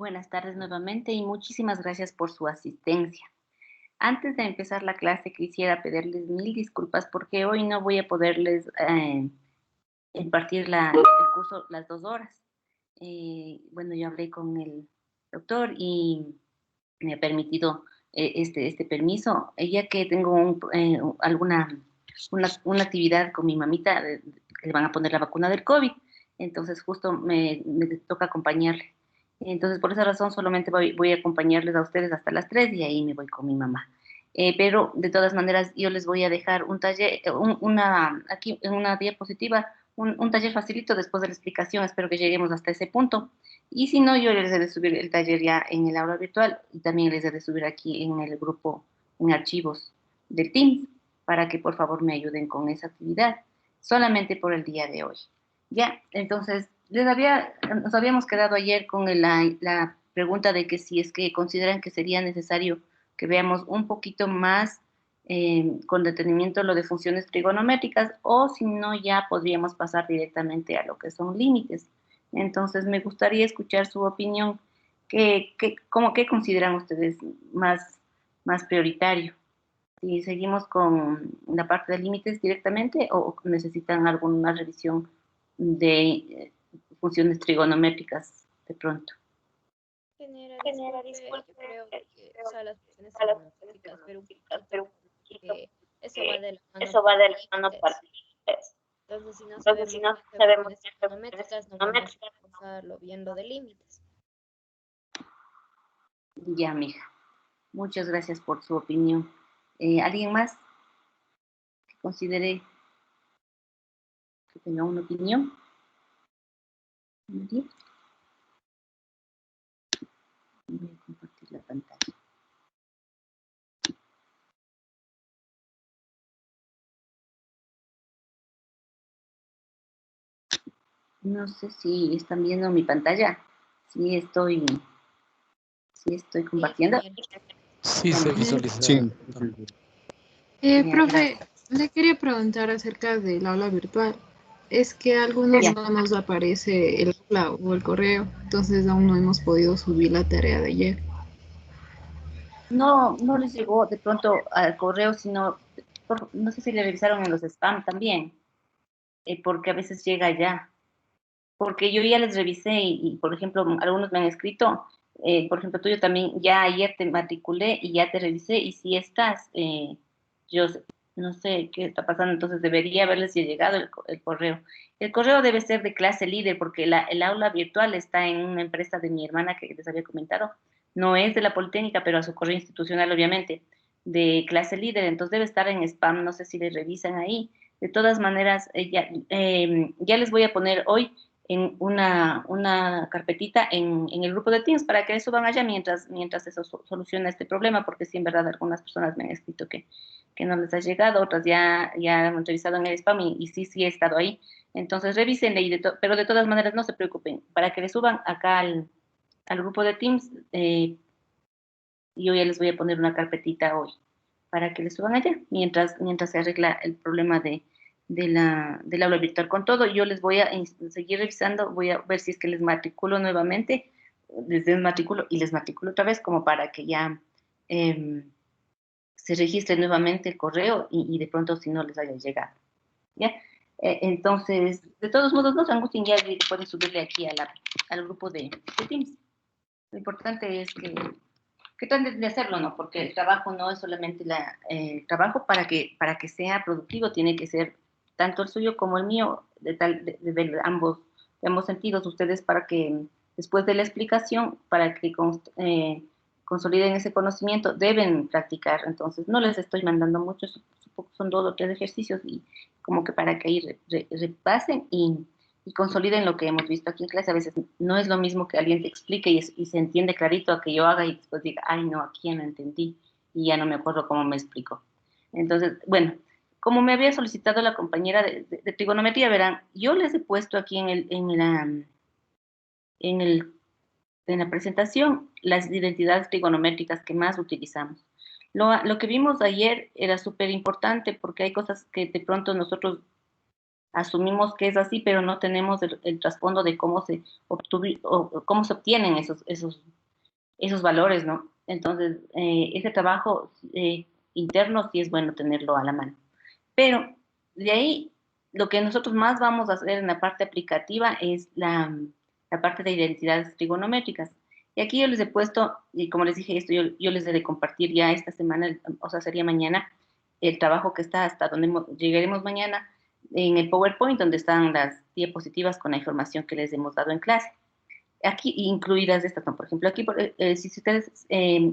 Buenas tardes nuevamente y muchísimas gracias por su asistencia. Antes de empezar la clase quisiera pedirles mil disculpas porque hoy no voy a poderles impartir el curso las 2 horas. Bueno, yo hablé con el doctor y me ha permitido este permiso, ya que tengo una actividad con mi mamita, que le van a poner la vacuna del COVID, entonces justo me toca acompañarle. Entonces, por esa razón, solamente voy a acompañarles a ustedes hasta las 3 y ahí me voy con mi mamá. Pero de todas maneras, yo les voy a dejar un taller, aquí en una diapositiva, un taller facilito después de la explicación. Espero que lleguemos hasta ese punto. Y si no, yo les he de subir el taller ya en el aula virtual y también les he de subir aquí en el grupo, en archivos del Teams, para que por favor me ayuden con esa actividad, solamente por el día de hoy. Ya, entonces, nos habíamos quedado ayer con la pregunta de que si es que consideran que sería necesario que veamos un poquito más con detenimiento lo de funciones trigonométricas, o si no, ya podríamos pasar directamente a lo que son límites. Entonces, me gustaría escuchar su opinión. ¿Qué consideran ustedes más prioritario? Si seguimos con la parte de límites directamente o necesitan alguna revisión de funciones trigonométricas de pronto. Disculpe, yo creo que, o sea, las funciones trigonométricas, ver un poquito, porque eso va de la mano para límites. Entonces, si no sabemos mucho de funciones trigonométricas, no vamos a pasarlo viendo de límites. Ya, mija. Muchas gracias por su opinión. ¿Alguien más que considere que tenga una opinión? ¿Nadie? Voy a compartir la pantalla. No sé si están viendo mi pantalla. Sí estoy Sí, compartiendo. Sí, Ya, se mija. visualiza. Sí. Ya, Profe, gracias. le quería preguntar acerca del aula virtual. Es que a algunos Ya. no nos aparece el aula o el correo, entonces aún no hemos podido subir la tarea de ayer. No les llegó de pronto al correo, sino, no sé si le revisaron en los spam también, porque a veces llega ya. Porque yo ya les revisé por ejemplo, algunos me han escrito, por ejemplo, tú yo también, ya ayer te matriculé y ya te revisé y si estás, yo no sé qué está pasando, entonces debería haberles llegado el correo. El correo debe ser de clase líder porque el aula virtual está en una empresa de mi hermana que les había comentado, no es de la Politécnica, pero a su correo institucional, obviamente, de clase líder, entonces debe estar en spam, no sé si le revisan ahí. De todas maneras, ya les voy a poner hoy en una carpetita en el grupo de Teams para que suban allá mientras eso soluciona este problema, porque sí, en verdad, algunas personas me han escrito que no les ha llegado, otras ya han revisado en el spam y sí he estado ahí. Entonces, revísenle, pero de todas maneras no se preocupen, para que le suban acá al grupo de Teams, yo ya les voy a poner una carpetita hoy para que le suban allá, mientras se arregla el problema del aula virtual. Con todo, yo les voy a seguir revisando, voy a ver si es que les matriculo nuevamente, les desmatriculo y les matriculo otra vez, como para que ya se registre nuevamente el correo y de pronto si no les haya llegado. ¿Ya? Entonces, de todos modos, no se angustien, ya pueden subirle aquí al grupo de Teams. Lo importante es que traten de hacerlo, ¿no? Porque el trabajo no es solamente el trabajo para que sea productivo, tiene que ser tanto el suyo como el mío, de ambos sentidos, ustedes para que después de la explicación, para que consoliden ese conocimiento, deben practicar. Entonces, no les estoy mandando mucho, son 2 o 3 ejercicios y como que para que ahí repasen y consoliden lo que hemos visto aquí en clase. A veces no es lo mismo que alguien te explique y se entiende clarito a que yo haga y después diga, ay, no, aquí ya no entendí y ya no me acuerdo cómo me explicó. Entonces, bueno, como me había solicitado la compañera de trigonometría, verán, yo les he puesto aquí en el, en la presentación las identidades trigonométricas que más utilizamos. Lo que vimos ayer era súper importante porque hay cosas que de pronto nosotros Asumimos que es así, pero no tenemos el trasfondo de cómo se o cómo se obtienen esos valores, ¿no? Entonces, ese trabajo interno sí es bueno tenerlo a la mano. Pero de ahí, lo que nosotros más vamos a hacer en la parte aplicativa es la parte de identidades trigonométricas. Y aquí yo les he puesto, y como les dije esto, yo les he de compartir ya esta semana, o sea, sería mañana, el trabajo que está hasta donde llegaremos mañana en el PowerPoint, donde están las diapositivas con la información que les hemos dado en clase. Aquí incluidas estas son, por ejemplo, aquí, si ustedes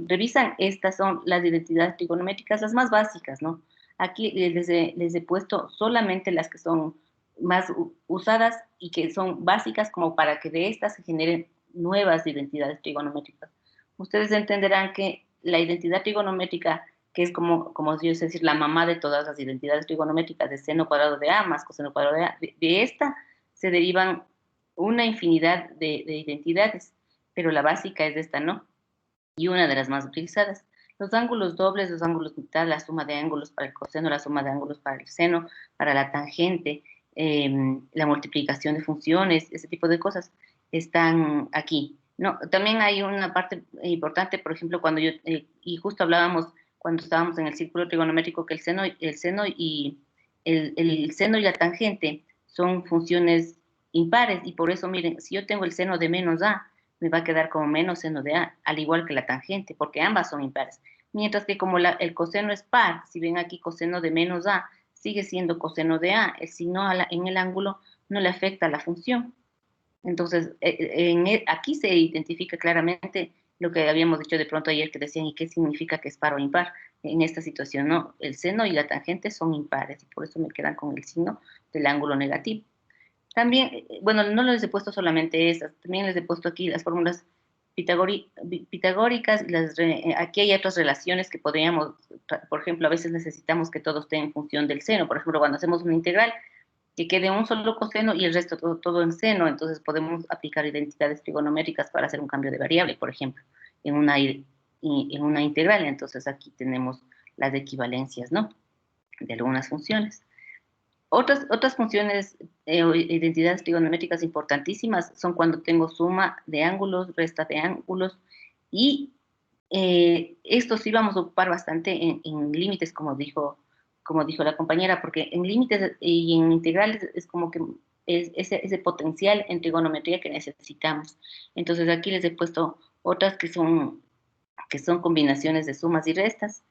revisan, estas son las identidades trigonométricas, las más básicas, ¿no? Aquí les he puesto solamente las que son más usadas y que son básicas como para que de estas se generen nuevas identidades trigonométricas. Ustedes entenderán que la identidad trigonométrica, que es como yo sé decir, la mamá de todas las identidades trigonométricas de seno cuadrado de A más coseno cuadrado de A, de esta se derivan una infinidad de identidades, pero la básica es esta, ¿no? Y una de las más utilizadas. Los ángulos dobles, los ángulos mitad, la suma de ángulos para el coseno, la suma de ángulos para el seno, para la tangente, la multiplicación de funciones, ese tipo de cosas están aquí. No, también hay una parte importante, por ejemplo, cuando y justo hablábamos cuando estábamos en el círculo trigonométrico, que el seno y la tangente son funciones impares, y por eso, miren, si yo tengo el seno de menos a, me va a quedar como menos seno de a, al igual que la tangente, porque ambas son impares. Mientras que como el coseno es par, si ven aquí coseno de menos a, sigue siendo coseno de a, el signo en el ángulo no le afecta a la función. Entonces, aquí se identifica claramente lo que habíamos dicho de pronto ayer, que decían, ¿y qué significa que es par o impar? En esta situación, no, el seno y la tangente son impares, y por eso me quedan con el signo del ángulo negativo. También, bueno, no les he puesto solamente esas, también les he puesto aquí las fórmulas pitagóricas, aquí hay otras relaciones que podríamos, por ejemplo, a veces necesitamos que todo esté en función del seno, por ejemplo, cuando hacemos una integral, que quede un solo coseno y el resto todo en seno, entonces podemos aplicar identidades trigonométricas para hacer un cambio de variable, por ejemplo, en una integral, entonces aquí tenemos las equivalencias, ¿no?, de algunas funciones. Otras funciones o identidades trigonométricas importantísimas son cuando tengo suma de ángulos, resta de ángulos, y esto sí vamos a ocupar bastante en límites, como dijo la compañera, porque en límites y en integrales es como que es ese potencial en trigonometría que necesitamos. Entonces aquí les he puesto otras que son combinaciones de sumas y restas.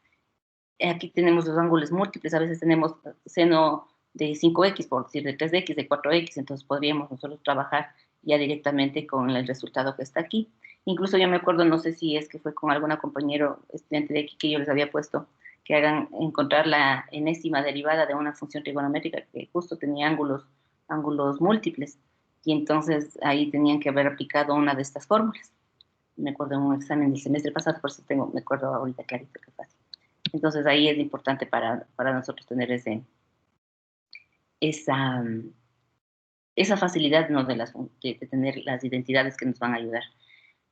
Aquí tenemos los ángulos múltiples, a veces tenemos seno de 5x, por decir, de 3x, de 4x, entonces podríamos nosotros trabajar ya directamente con el resultado que está aquí. Incluso yo me acuerdo, no sé si es que fue con algún compañero estudiante de aquí que yo les había puesto que hagan encontrar la enésima derivada de una función trigonométrica que justo tenía ángulos múltiples, y entonces ahí tenían que haber aplicado una de estas fórmulas. Me acuerdo en un examen del semestre pasado, por eso me acuerdo ahorita clarito que fue así. Entonces ahí es importante para nosotros tener esa facilidad, ¿no?, de tener las identidades que nos van a ayudar.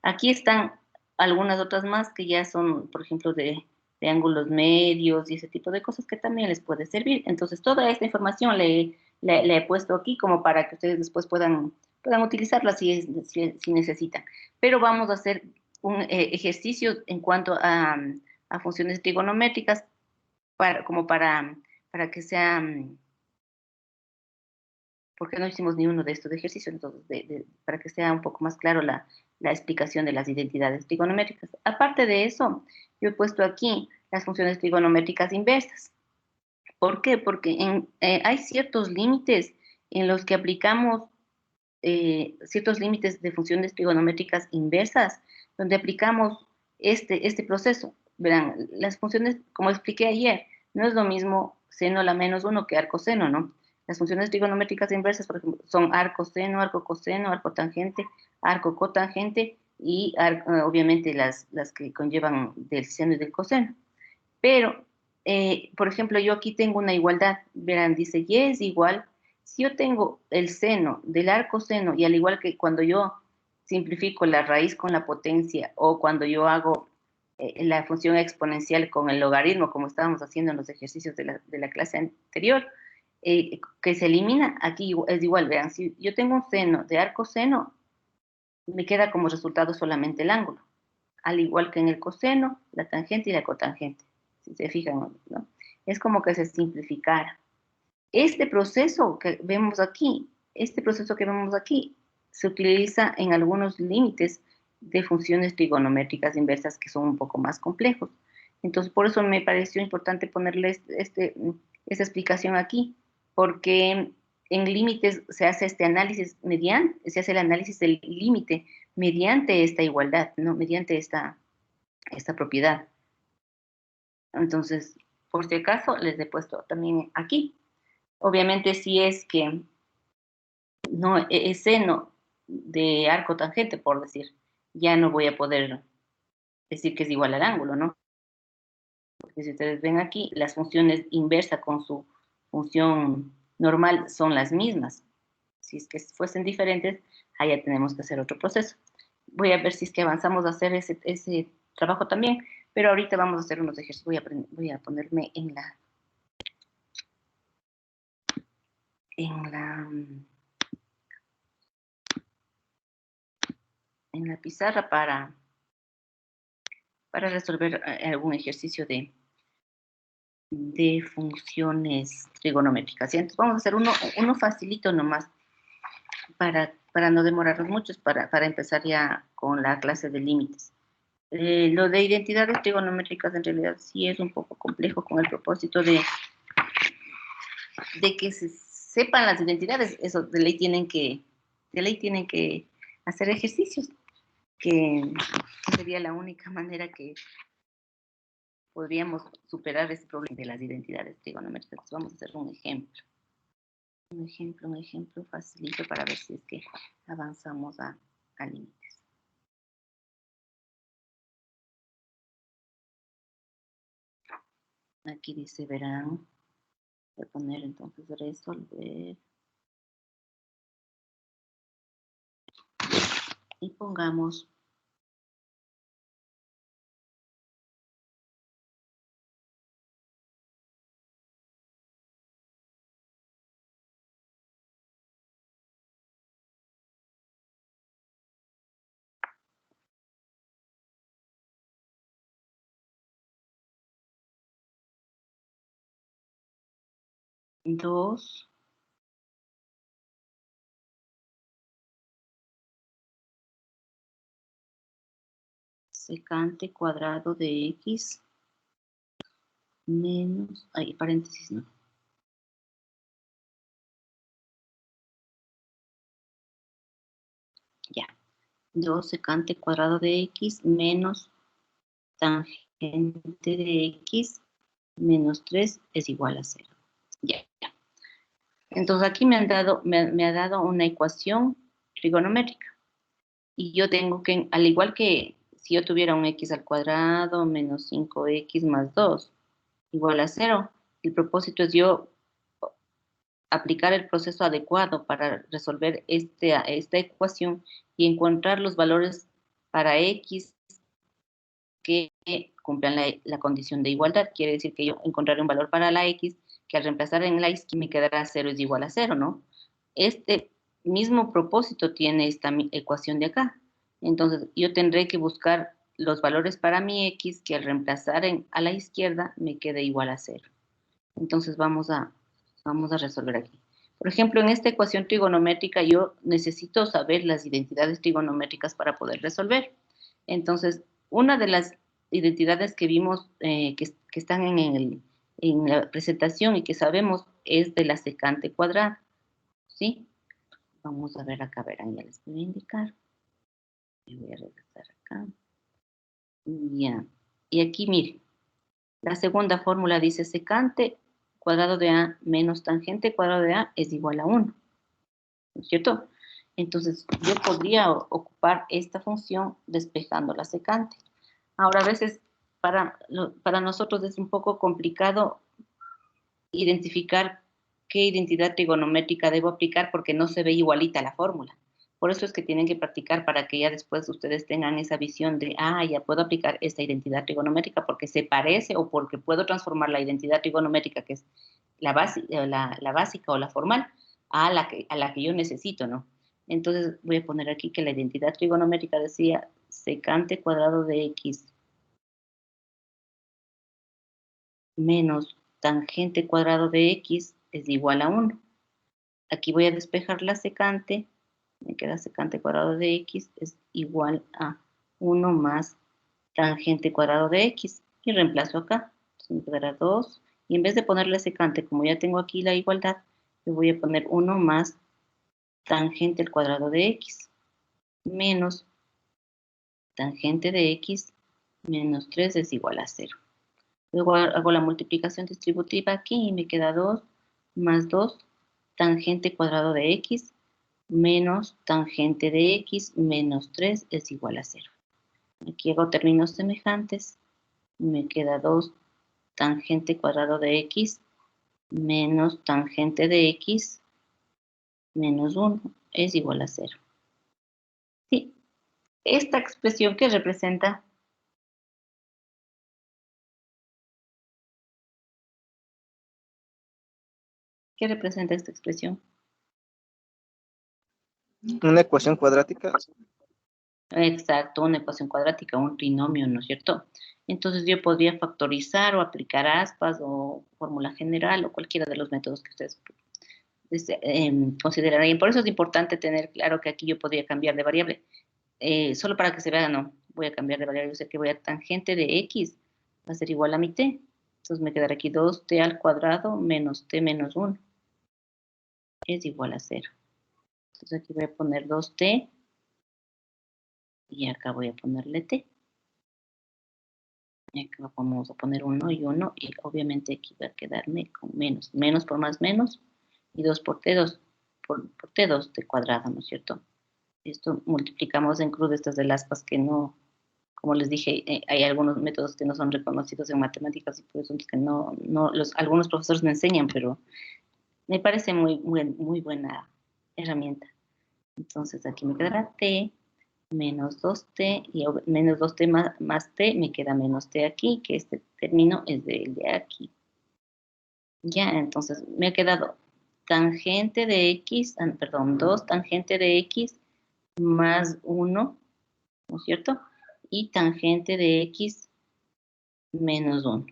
Aquí están algunas otras más que ya son, por ejemplo, de ángulos medios y ese tipo de cosas que también les puede servir. Entonces toda esta información le he puesto aquí como para que ustedes después puedan utilizarla si necesitan. Pero vamos a hacer un ejercicio en cuanto a funciones trigonométricas para que sea, porque no hicimos ni uno de estos ejercicios, entonces, para que sea un poco más claro la explicación de las identidades trigonométricas. Aparte de eso, yo he puesto aquí las funciones trigonométricas inversas. ¿Por qué? Porque hay ciertos límites en los que aplicamos ciertos límites de funciones trigonométricas inversas, donde aplicamos este proceso. Verán, las funciones, como expliqué ayer, no es lo mismo seno a la menos 1 que arco seno, ¿no? Las funciones trigonométricas inversas, por ejemplo, son arco seno, arco coseno, arco tangente, arco cotangente y obviamente las que conllevan del seno y del coseno. Pero, por ejemplo, yo aquí tengo una igualdad, verán, dice y es igual. Si yo tengo el seno del arco seno, y al igual que cuando yo simplifico la raíz con la potencia, o cuando yo hago la función exponencial con el logaritmo, como estábamos haciendo en los ejercicios de la clase anterior, que se elimina, aquí es igual, vean, si yo tengo un seno de arco seno, me queda como resultado solamente el ángulo, al igual que en el coseno, la tangente y la cotangente, si se fijan, ¿no? Es como que se simplificara. Este proceso que vemos aquí, se utiliza en algunos límites de funciones trigonométricas inversas que son un poco más complejos. Entonces, por eso me pareció importante ponerle esta explicación aquí, porque en límites se hace este análisis se hace el análisis del límite mediante esta igualdad, ¿no? Mediante esta propiedad. Entonces, por si acaso, les he puesto también aquí. Obviamente, si es que no es seno de arco tangente, por decir, ya no voy a poder decir que es igual al ángulo, ¿no? Porque si ustedes ven aquí, las funciones inversa con su función normal son las mismas. Si es que fuesen diferentes, allá tenemos que hacer otro proceso. Voy a ver si es que avanzamos a hacer ese trabajo también, pero ahorita vamos a hacer unos ejercicios. Voy a ponerme en la pizarra para resolver algún ejercicio de funciones trigonométricas. ¿Sí? Entonces vamos a hacer uno facilito nomás para no demorarnos mucho, para empezar ya con la clase de límites. Lo de identidades trigonométricas en realidad sí es un poco complejo con el propósito de que se sepan las identidades. Eso de ley tienen que hacer ejercicios, que sería la única manera que podríamos superar ese problema de las identidades trigonométricas. Vamos a hacer un ejemplo. Un ejemplo facilito para ver si es que avanzamos a límites. Aquí dice, verán, voy a poner entonces resolver. Y pongamos dos secante cuadrado de x menos, paréntesis, no. Ya. 2 secante cuadrado de x menos tangente de x menos 3 es igual a 0. Ya. Entonces aquí me ha dado una ecuación trigonométrica. Y yo tengo que, al igual que si yo tuviera un x al cuadrado menos 5x más 2 igual a 0, el propósito es yo aplicar el proceso adecuado para resolver esta ecuación y encontrar los valores para x que cumplan la condición de igualdad. Quiere decir que yo encontraré un valor para la x que al reemplazar en la izquierda me quedará 0 es igual a 0, ¿no? Este mismo propósito tiene esta ecuación de acá. Entonces, yo tendré que buscar los valores para mi x que al reemplazar a la izquierda me quede igual a 0. Entonces, vamos a resolver aquí. Por ejemplo, en esta ecuación trigonométrica yo necesito saber las identidades trigonométricas para poder resolver. Entonces, una de las identidades que vimos que están en la presentación y que sabemos es de la secante cuadrada, ¿sí? Vamos a ver acá, verán, ya les voy a indicar. Me voy a regresar acá. Ya. Y aquí, miren, la segunda fórmula dice secante cuadrado de A menos tangente cuadrado de A es igual a 1, ¿no es cierto? Entonces, yo podría ocupar esta función despejando la secante. Ahora, a veces, para nosotros es un poco complicado identificar qué identidad trigonométrica debo aplicar porque no se ve igualita la fórmula. Por eso es que tienen que practicar para que ya después ustedes tengan esa visión de, ya puedo aplicar esta identidad trigonométrica porque se parece o porque puedo transformar la identidad trigonométrica, que es la básica o la formal a la que yo necesito, ¿no? Entonces voy a poner aquí que la identidad trigonométrica decía secante cuadrado de x menos tangente cuadrado de x es igual a 1. Aquí voy a despejar la secante, me queda secante cuadrado de x es igual a 1 más tangente cuadrado de x, y reemplazo acá, entonces me quedará 2, y en vez de ponerle secante, como ya tengo aquí la igualdad, le voy a poner 1 más tangente al cuadrado de x, menos tangente de x menos 3 es igual a 0. Luego hago la multiplicación distributiva aquí y me queda 2 más 2 tangente cuadrado de x menos tangente de x menos 3 es igual a 0. Aquí hago términos semejantes. Me queda 2 tangente cuadrado de x menos tangente de x menos 1 es igual a 0. Sí, esta expresión que representa ¿qué representa esta expresión? Una ecuación cuadrática. Exacto, una ecuación cuadrática, un trinomio, ¿no es cierto? Entonces yo podría factorizar o aplicar aspas o fórmula general o cualquiera de los métodos que ustedes considerarían. Por eso es importante tener claro que aquí yo podría cambiar de variable. Solo para que se vea, no, voy a cambiar de variable. Yo sé que voy a tangente de x va a ser igual a mi t. Entonces me quedará aquí 2t al cuadrado menos t menos 1 es igual a 0. Entonces aquí voy a poner 2t y acá voy a ponerle t. Y acá vamos a poner 1 y 1 y obviamente aquí va a quedarme con menos. Menos por más menos y 2 por t, 2 por t, 2 t cuadrado, ¿no es cierto? Esto multiplicamos en cruz estas de las aspas que no, como les dije, hay algunos métodos que no son reconocidos en matemáticas y por eso es que algunos profesores me enseñan, pero me parece muy buena herramienta. Entonces aquí me quedará t menos 2t y menos 2t más t, me queda menos t aquí, que este término es de aquí. Ya, entonces me ha quedado tangente de x, perdón, 2 tangente de x más 1, ¿no es cierto? Y tangente de x menos 1.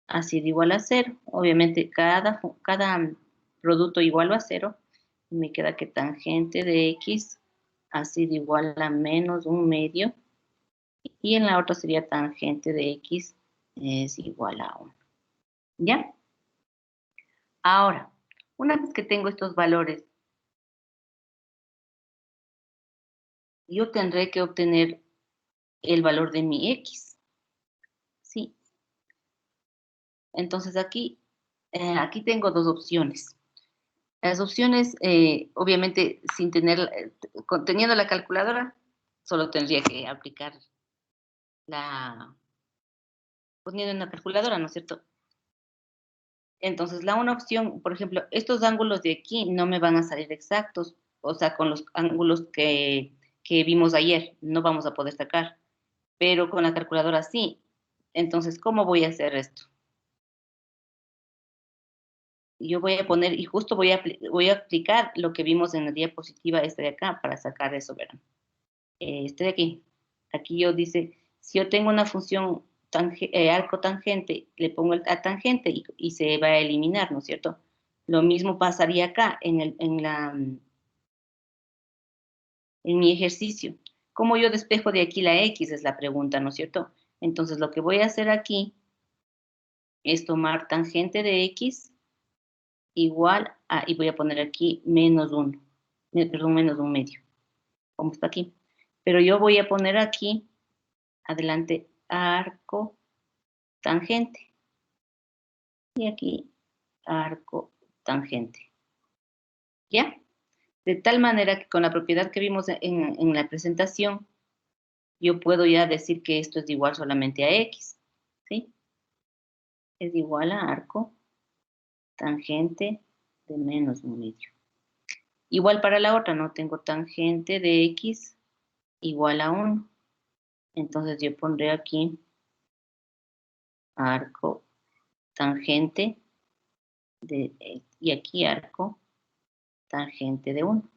Así de igual a 0. Obviamente cada producto igual a 0. Me queda que tangente de x así de igual a menos 1 medio. Y en la otra sería tangente de x es igual a 1. ¿Ya? Ahora, una vez que tengo estos valores, yo tendré que obtener el valor de mi x. ¿Sí? Entonces aquí tengo dos opciones. Las opciones, obviamente, teniendo la calculadora, solo tendría que aplicar poniendo en la calculadora, ¿no es cierto? Entonces, una opción, por ejemplo, estos ángulos de aquí no me van a salir exactos, o sea, con los ángulos que vimos ayer, no vamos a poder sacar, pero con la calculadora sí. Entonces, ¿cómo voy a hacer esto? Yo voy a poner, y justo voy a aplicar lo que vimos en la diapositiva esta de acá para sacar eso, verán. Este de aquí. Aquí yo dice, si yo tengo una función arco tangente, le pongo a tangente y se va a eliminar, ¿no es cierto? Lo mismo pasaría acá en mi ejercicio. ¿Cómo yo despejo de aquí la x? Es la pregunta, ¿no es cierto? Entonces lo que voy a hacer aquí es tomar tangente de x igual a, y voy a poner aquí menos 1, perdón, menos 1 medio, como está aquí. Pero yo voy a poner aquí, adelante, arco tangente. Y aquí, arco tangente. ¿Ya? De tal manera que con la propiedad que vimos en la presentación, yo puedo ya decir que esto es igual solamente a x. ¿Sí? Es igual a arco tangente de menos 1 medio. Igual para la otra, no tengo tangente de x igual a 1. Entonces yo pondré aquí arco tangente y aquí arco tangente de 1.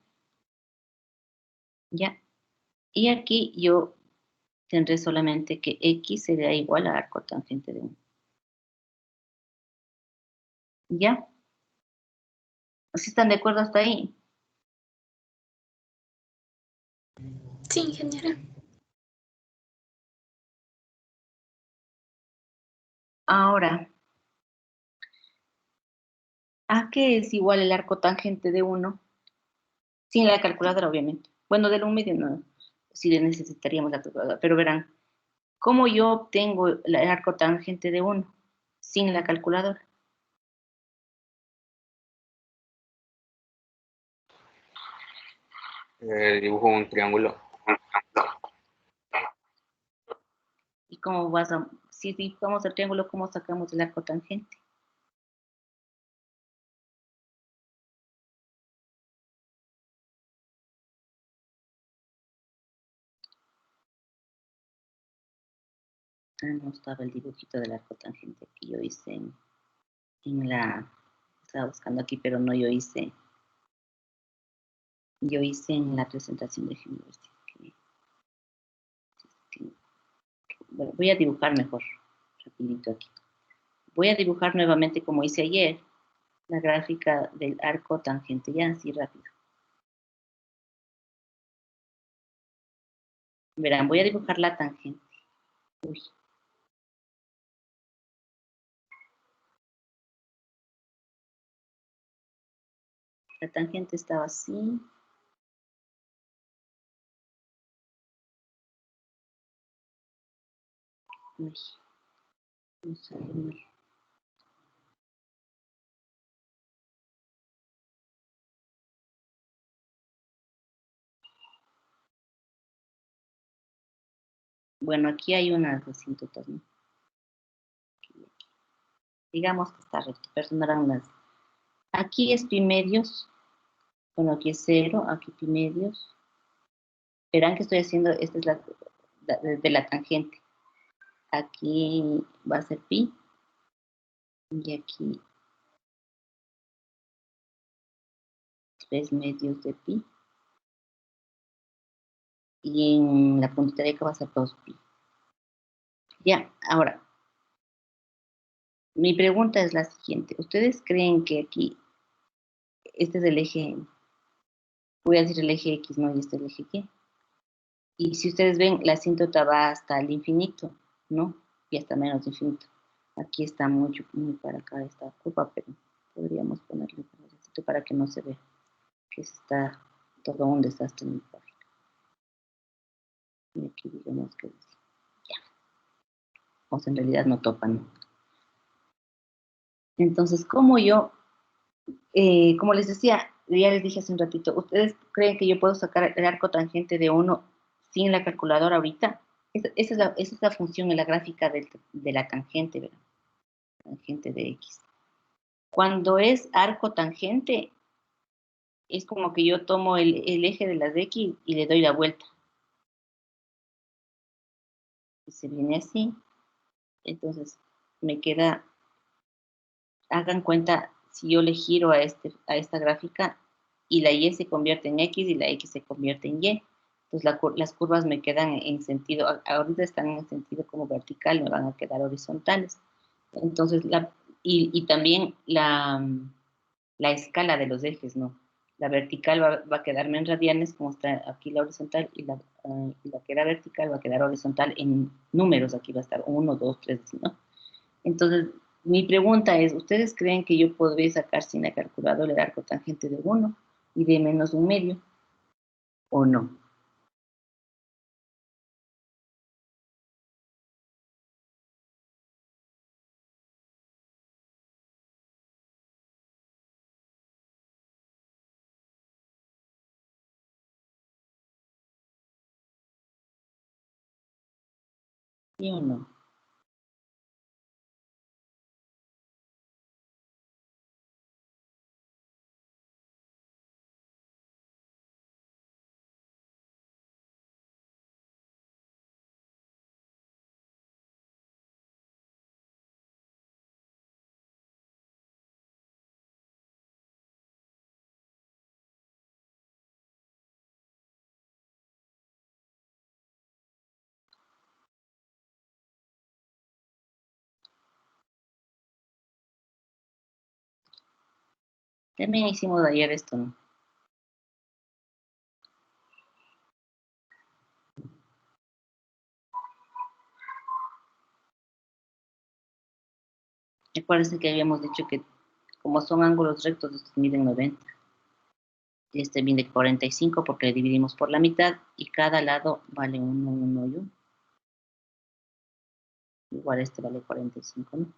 ¿Ya? Y aquí yo tendré solamente que X será igual a arco tangente de 1. ¿Ya? ¿Sí están de acuerdo hasta ahí? Sí, ingeniera. Ahora, ¿a qué es igual el arco tangente de 1? Sin la calculadora, obviamente. Bueno, del 1 medio no, sí necesitaríamos la calculadora, pero verán, ¿cómo yo obtengo el arco tangente de 1? Sin la calculadora. Dibujo un triángulo. ¿Y cómo vas a, si dibujamos el triángulo, cómo sacamos el arco tangente? Ah, no estaba el dibujito del arco tangente que yo hice en la, estaba buscando aquí, pero no, yo hice en la presentación de University. Bueno, voy a dibujar mejor, rapidito aquí. Voy a dibujar nuevamente como hice ayer, la gráfica del arco tangente, ya así rápido. Verán, voy a dibujar la tangente. Uy. La tangente estaba así. Uy, no sale mal. Bueno, aquí hay unas asíntotas, ¿no? Digamos que está recto, perdonarán las. Aquí es pi medios, bueno, aquí es 0, aquí pi medios. Verán que estoy haciendo, esta es de la tangente. Aquí va a ser pi, y aquí 3 medios de pi. Y en la puntita de acá va a ser 2 pi. Ya, ahora, mi pregunta es la siguiente. ¿Ustedes creen que aquí, este es el eje, voy a decir el eje X, ¿no? Y este es el eje Y. Y si ustedes ven, la asíntota va hasta el infinito, ¿no? Y hasta menos infinito. Aquí está mucho, muy para acá esta curva, pero podríamos ponerle un pedacito para que no se vea que está todo un desastre en mi página. Y aquí digamos que ya. O sea, en realidad no topan. Entonces, como les decía, ya les dije hace un ratito, ¿ustedes creen que yo puedo sacar el arco tangente de 1 sin la calculadora ahorita? Esa es la función en la gráfica de la tangente, ¿verdad? Tangente de X. Cuando es arco tangente, es como que yo tomo el eje de las X y le doy la vuelta. Y se viene así. Entonces, me queda, hagan cuenta, si yo le giro a esta gráfica y la Y se convierte en X y la X se convierte en Y. Entonces, las curvas me quedan en sentido, ahorita están en sentido como vertical, me van a quedar horizontales. Entonces, y también la escala de los ejes, ¿no? La vertical va a quedarme en radianes, como está aquí la horizontal, y la que era vertical va a quedar horizontal en números, aquí va a estar 1, 2, 3, ¿no? Entonces, mi pregunta es, ¿ustedes creen que yo podría sacar sin la calculadora el arco tangente de 1 y de menos un medio? ¿O no? ¿Sí o no? También hicimos ayer esto, ¿no? Acuérdense que habíamos dicho que como son ángulos rectos, estos miden 90. Este mide 45 porque le dividimos por la mitad y cada lado vale 1, 1 y 1. Igual este vale 45, ¿no?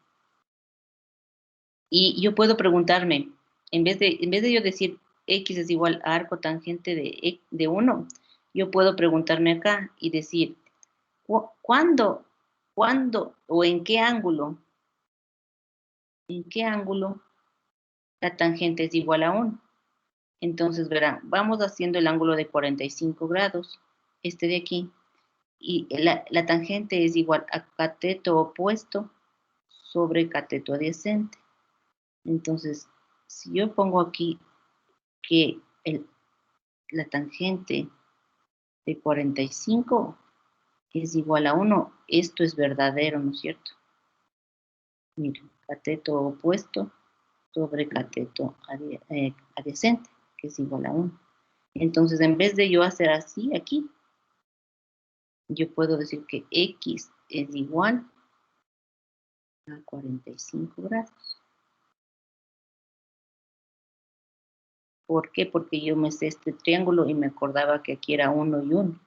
Y yo puedo preguntarme, en vez de yo decir x es igual a arco tangente de 1, yo puedo preguntarme acá y decir, ¿cuándo o en qué ángulo la tangente es igual a 1? Entonces, verán, vamos haciendo el ángulo de 45 grados, este de aquí, y la tangente es igual a cateto opuesto sobre cateto adyacente. Entonces, si yo pongo aquí que la tangente de 45 es igual a 1, esto es verdadero, ¿no es cierto? Miren, cateto opuesto sobre cateto adyacente, que es igual a 1. Entonces, en vez de yo hacer así aquí, yo puedo decir que x es igual a 45 grados. ¿Por qué? Porque yo me sé este triángulo y me acordaba que aquí era 1 y 1,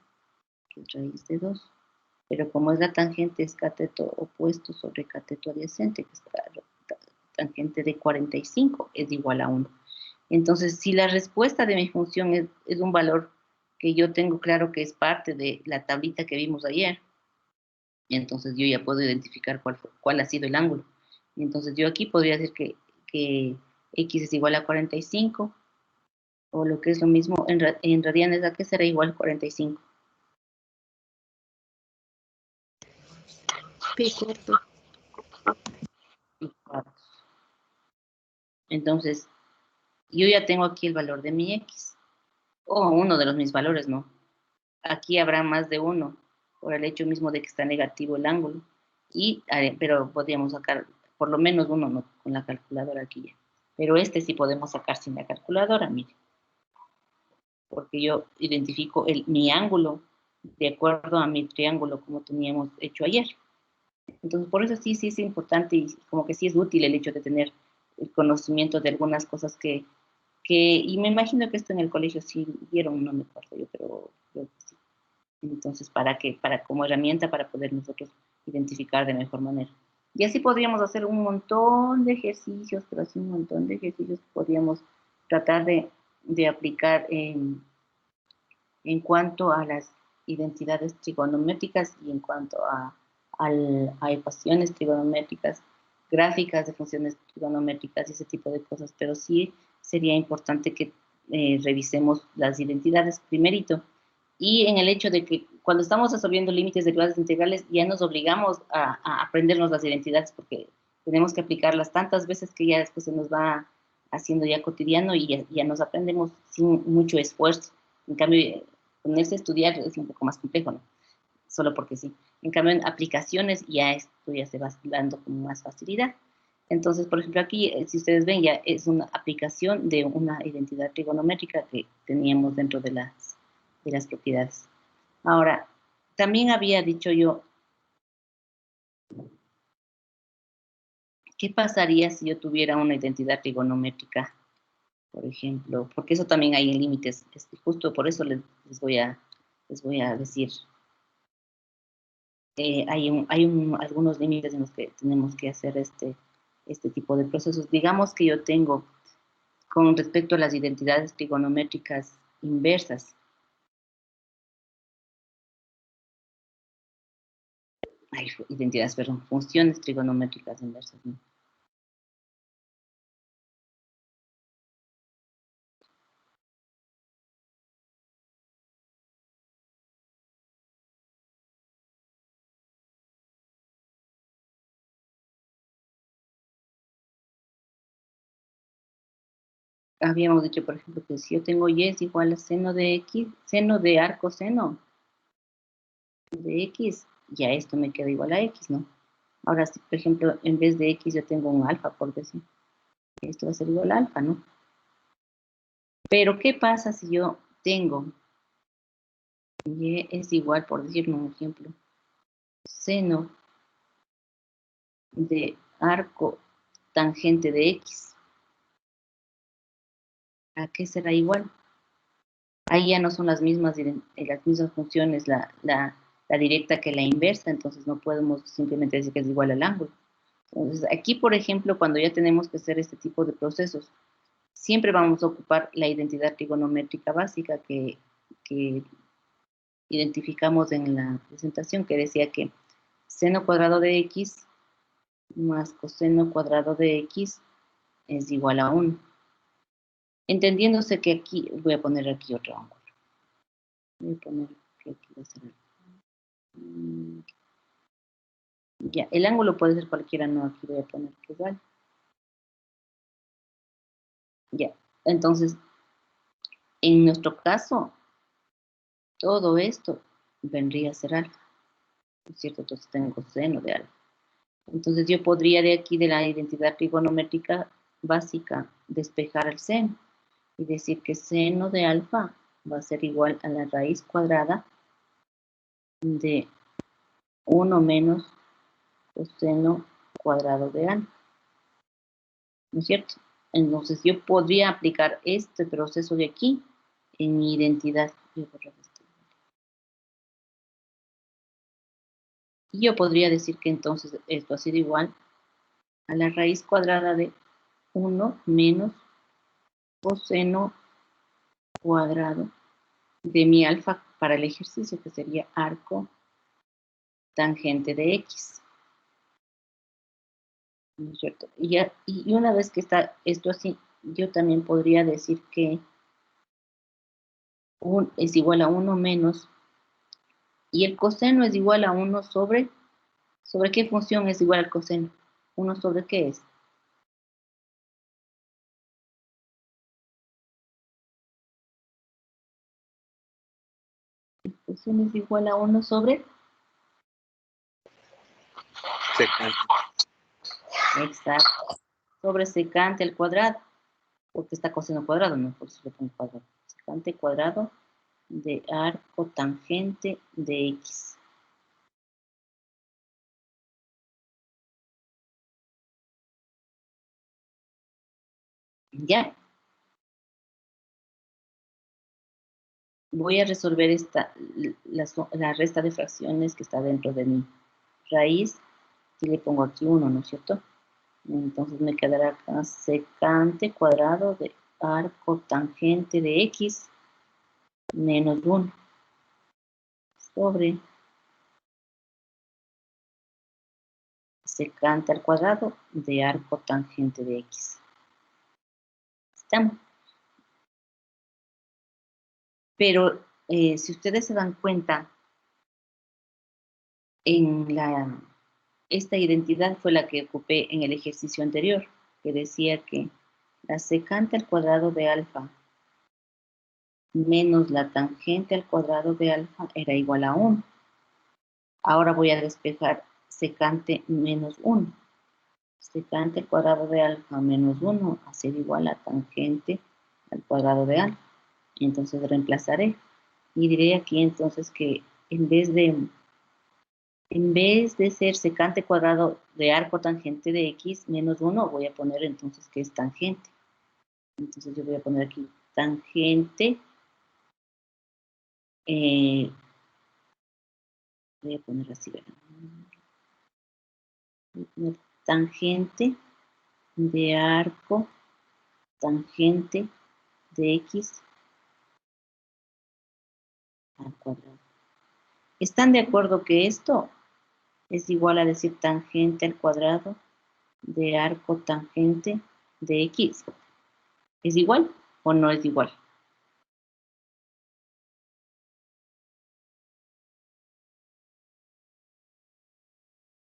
que es raíz de 2. Pero como es la tangente, es cateto opuesto sobre cateto adyacente, que es la tangente de 45, es igual a 1. Entonces, si la respuesta de mi función es un valor que yo tengo claro que es parte de la tablita que vimos ayer, entonces yo ya puedo identificar cuál ha sido el ángulo. Entonces yo aquí podría decir que x es igual a 45, o lo que es lo mismo, en radianes, ¿a qué será igual 45? Pi corto. Pi cuartos. Entonces, yo ya tengo aquí el valor de mi x, o uno de mis valores, ¿no? Aquí habrá más de uno, por el hecho mismo de que está negativo el ángulo, pero podríamos sacar por lo menos uno, ¿no? Con la calculadora aquí ya. Pero este sí podemos sacar sin la calculadora, mire, porque yo identifico mi ángulo de acuerdo a mi triángulo como teníamos hecho ayer. Entonces, por eso sí es importante y como que sí es útil el hecho de tener el conocimiento de algunas cosas y me imagino que esto en el colegio sí vieron, no me acuerdo yo, pero creo que sí. Entonces, para como herramienta para poder nosotros identificar de mejor manera. Y así podríamos hacer un montón de ejercicios, pero así un montón de ejercicios que podríamos tratar de aplicar en cuanto a las identidades trigonométricas y en cuanto a ecuaciones trigonométricas, gráficas de funciones trigonométricas y ese tipo de cosas, pero sí sería importante que revisemos las identidades primerito y en el hecho de que cuando estamos resolviendo límites derivadas integrales ya nos obligamos a aprendernos las identidades porque tenemos que aplicarlas tantas veces que ya después se nos va haciendo ya cotidiano y ya nos aprendemos sin mucho esfuerzo. En cambio, ponerse a estudiar es un poco más complejo, ¿no? Solo porque sí. En cambio, en aplicaciones ya esto ya se va dando con más facilidad. Entonces, por ejemplo, aquí, si ustedes ven, ya es una aplicación de una identidad trigonométrica que teníamos dentro de las propiedades. Ahora, también había dicho yo, ¿qué pasaría si yo tuviera una identidad trigonométrica, por ejemplo? Porque eso también hay en límites. Justo por eso les voy a decir algunos límites en los que tenemos que hacer este tipo de procesos. Digamos que yo tengo, con respecto a las identidades trigonométricas inversas, funciones trigonométricas inversas, ¿no? Habíamos dicho, por ejemplo, que si yo tengo y es igual a seno de x, seno de arco seno de x, ya esto me queda igual a x, ¿no? Ahora, si por ejemplo, en vez de x yo tengo un alfa, por decir, esto va a ser igual a alfa, ¿no? Pero, ¿qué pasa si yo tengo y es igual, por decir un ejemplo, seno de arco tangente de X? ¿A qué será igual? Ahí ya no son las mismas funciones, la directa que la inversa, entonces no podemos simplemente decir que es igual al ángulo. Entonces, aquí, por ejemplo, cuando ya tenemos que hacer este tipo de procesos, siempre vamos a ocupar la identidad trigonométrica básica que identificamos en la presentación, que decía que seno cuadrado de X más coseno cuadrado de X es igual a 1. Entendiéndose que aquí, voy a poner aquí otro ángulo. Voy a poner que aquí va a ser ya, el ángulo puede ser cualquiera, no, aquí voy a poner que igual. Ya, entonces, en nuestro caso, todo esto vendría a ser alfa, ¿no es cierto? Entonces tengo coseno de alfa. Entonces yo podría de aquí, de la identidad trigonométrica básica, despejar el seno y decir que seno de alfa va a ser igual a la raíz cuadrada de 1 menos coseno cuadrado de alfa, ¿no es cierto? Entonces yo podría aplicar este proceso de aquí en mi identidad. Y yo podría decir que entonces esto ha sido igual a la raíz cuadrada de 1 menos coseno cuadrado de mi alfa para el ejercicio, que sería arco tangente de X, ¿no es cierto? Y una vez que está esto así, yo también podría decir que es igual a 1 menos, y el coseno es igual a 1 ¿sobre qué función es igual al coseno? ¿1 sobre qué es? El coseno es igual a 1 sobre... Secante. Exacto. Sobre secante al cuadrado, porque está coseno cuadrado, no, por eso le pongo cuadrado. Secante cuadrado de arco tangente de X. Ya. Voy a resolver la resta de fracciones que está dentro de mi raíz. Y le pongo aquí 1, ¿no es cierto? Entonces me quedará acá secante cuadrado de arco tangente de X menos 1 sobre secante al cuadrado de arco tangente de X. ¿Estamos? Pero si ustedes se dan cuenta, esta identidad fue la que ocupé en el ejercicio anterior, que decía que la secante al cuadrado de alfa menos la tangente al cuadrado de alfa era igual a 1. Ahora voy a despejar secante menos 1. Secante al cuadrado de alfa menos 1 va a ser igual a tangente al cuadrado de alfa. Entonces reemplazaré y diré aquí entonces que en vez de ser secante cuadrado de arco tangente de X menos 1, voy a poner entonces que es tangente. Entonces yo voy a poner aquí tangente, voy a poner así, ¿verdad? Voy a poner tangente de arco tangente de X al cuadrado. ¿Están de acuerdo que esto es igual a decir tangente al cuadrado de arco tangente de X? ¿Es igual o no es igual?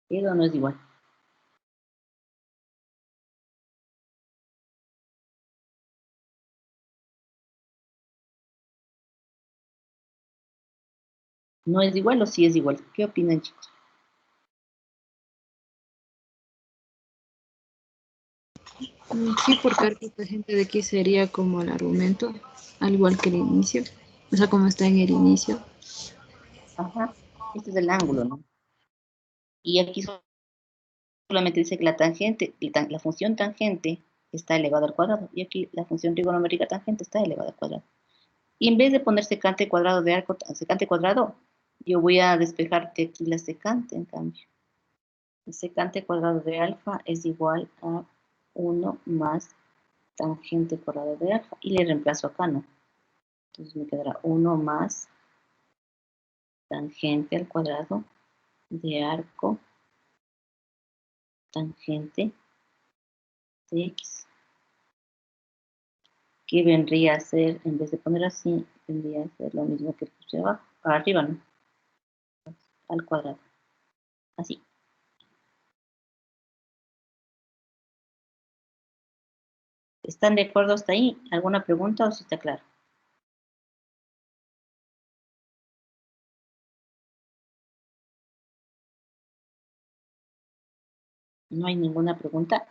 ¿Es o no es igual? ¿No es igual o sí es igual? ¿Qué opinan, chicos? Sí, porque arco tangente de aquí sería como el argumento, al igual que el inicio. O sea, como está en el inicio. Ajá. Este es el ángulo, ¿no? Y aquí solamente dice que la tangente, la función tangente está elevada al cuadrado. Y aquí la función trigonométrica tangente está elevada al cuadrado. Y en vez de poner secante cuadrado de arco, secante cuadrado, yo voy a despejarte aquí la secante, en cambio. El secante cuadrado de alfa es igual a 1 más tangente cuadrado de alfa. Y le reemplazo acá, ¿no? Entonces me quedará 1 más tangente al cuadrado de arco tangente de x. Que vendría a ser, en vez de poner así, vendría a ser lo mismo que puse abajo, arriba, ¿no? Al cuadrado. Así. ¿Están de acuerdo hasta ahí? ¿Alguna pregunta o si está claro? ¿No hay ninguna pregunta?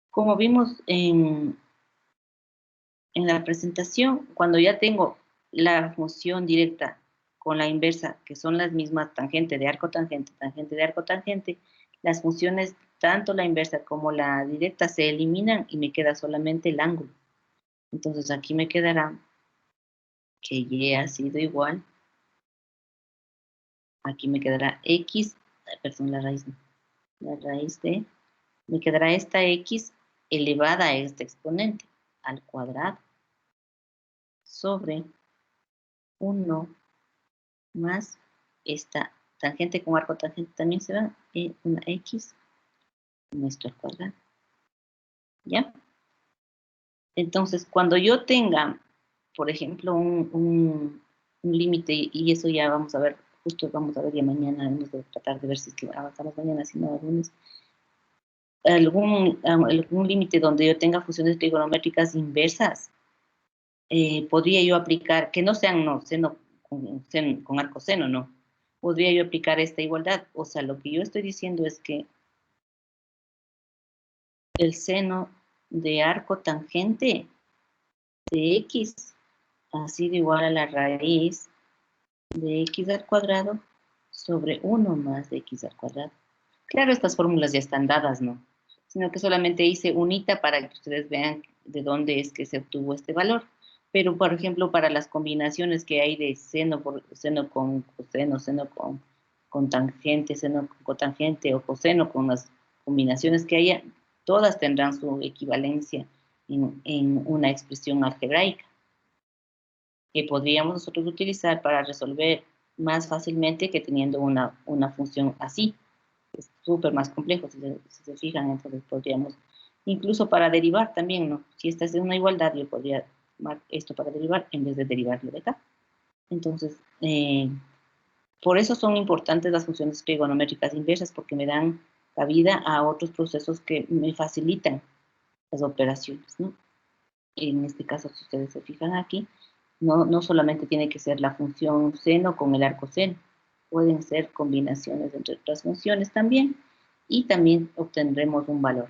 Como vimos en la presentación, cuando ya tengo la función directa con la inversa, que son las mismas tangente de arco tangente, tangente de arco tangente, las funciones, tanto la inversa como la directa, se eliminan y me queda solamente el ángulo. Entonces aquí me quedará que y ha sido igual, aquí me quedará x, perdón, la raíz de, me quedará esta x elevada a este exponente, al cuadrado, sobre 1 más esta tangente con arco tangente también se va, una x, esto al cuadrado, ¿ya? Entonces, cuando yo tenga, por ejemplo, un límite, y eso ya vamos a ver, justo vamos a ver ya mañana, vamos a tratar de ver si es que avanzamos mañana, si no, lunes, algún límite donde yo tenga funciones trigonométricas inversas, podría yo aplicar, que no sean no, seno con arco seno, no. Podría yo aplicar esta igualdad. O sea, lo que yo estoy diciendo es que el seno de arco tangente de x ha sido igual a la raíz de x al cuadrado sobre 1 más de x al cuadrado. Claro, estas fórmulas ya están dadas, ¿no? Sino que solamente hice unita para que ustedes vean de dónde es que se obtuvo este valor. Pero, por ejemplo, para las combinaciones que hay de seno con coseno, con tangente, seno con cotangente o coseno, con las combinaciones que haya, todas tendrán su equivalencia en una expresión algebraica que podríamos nosotros utilizar para resolver más fácilmente que teniendo una función así. Es súper más complejo, si se fijan, entonces podríamos, incluso para derivar también, ¿no? Si esta es de una igualdad, yo podría tomar esto para derivar en vez de derivarlo de acá. Entonces, por eso son importantes las funciones trigonométricas inversas, porque me dan cabida a otros procesos que me facilitan las operaciones, ¿no? En este caso, si ustedes se fijan aquí, no solamente tiene que ser la función seno con el arco seno, pueden ser combinaciones entre otras funciones también, y también obtendremos un valor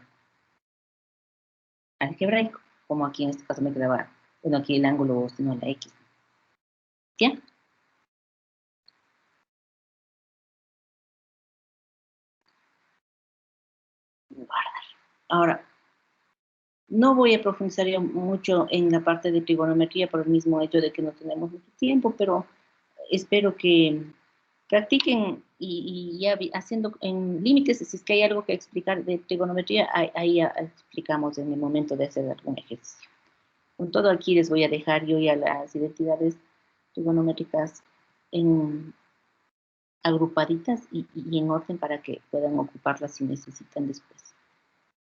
algebraico, como aquí en este caso me quedaba, bueno, aquí el ángulo seno la x. ¿Ya? Ahora, no voy a profundizar yo mucho en la parte de trigonometría por el mismo hecho de que no tenemos mucho tiempo, pero espero que practiquen y ya haciendo en límites, si es que hay algo que explicar de trigonometría, ahí explicamos en el momento de hacer algún ejercicio. Con todo aquí les voy a dejar yo ya las identidades trigonométricas en, agrupaditas y en orden para que puedan ocuparlas si necesitan después.